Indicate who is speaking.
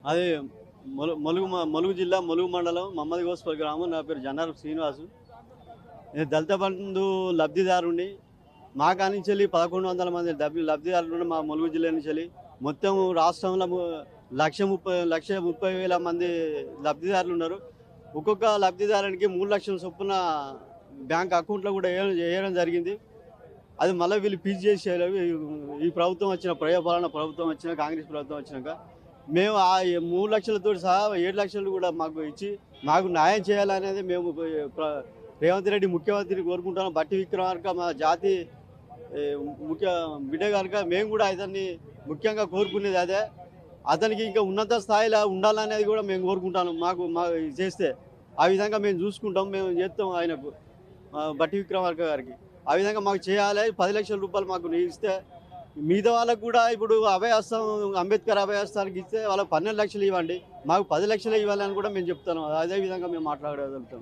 Speaker 1: అది ములుగు జిల్లా ములుగు మండలం మమ్మది గోస్పల్ గ్రామం. నా పేరు జన్నారం శ్రీనివాసు. నేను దళిత బంధు లబ్ధిదారుని. మా కానించి 1100 మంది లబ్ధిదారులు మా ములుగు జిల్లా నుంచి మొత్తం రాష్ట్రంలో 1,30,000 మంది లబ్ధిదారులు ఉన్నారు. ఒక్కొక్క లబ్ధిదారునికి 3 లక్షల చొప్పున బ్యాంక్ అకౌంట్లో కూడా వేయడం జరిగింది. అది మళ్ళీ వీళ్ళు పీజీ చేసేయాలి. ఈ ప్రభుత్వం వచ్చిన ప్రజాపాలన ప్రభుత్వం వచ్చిన కాంగ్రెస్ ప్రభుత్వం వచ్చినాక మేము ఆ 3 లక్షలతో సహా 7 లక్షలు కూడా మాకు ఇచ్చి మాకు న్యాయం చేయాలనేది మేము రేవంత్ రెడ్డి ముఖ్యమంత్రిని కోరుకుంటున్నాం. బట్టి విక్రమార్క మా జాతి ముఖ్య బిడ్డ కనుక మేము కూడా అతన్ని ముఖ్యంగా కోరుకునేది అదే. అతనికి ఇంకా ఉన్నత స్థాయిలో ఉండాలనేది కూడా మేము కోరుకుంటాను. మాకు చేస్తే ఆ విధంగా మేము చూసుకుంటాం, మేము చేస్తాం ఆయనకు, బట్టి విక్రమార్క గారికి. ఆ విధంగా మాకు చేయాలి. 10 లక్షల రూపాయలు మాకు ఇస్తే మిగతా వాళ్ళకు కూడా ఇప్పుడు అభయహస్తం అంబేద్కర్ అభయహస్తానికి ఇస్తే వాళ్ళకి 12 లక్షలు ఇవ్వండి, మాకు 10 లక్షలు ఇవ్వాలని కూడా మేము చెప్తాను. అదే విధంగా మేము మాట్లాడగలుగుతాం.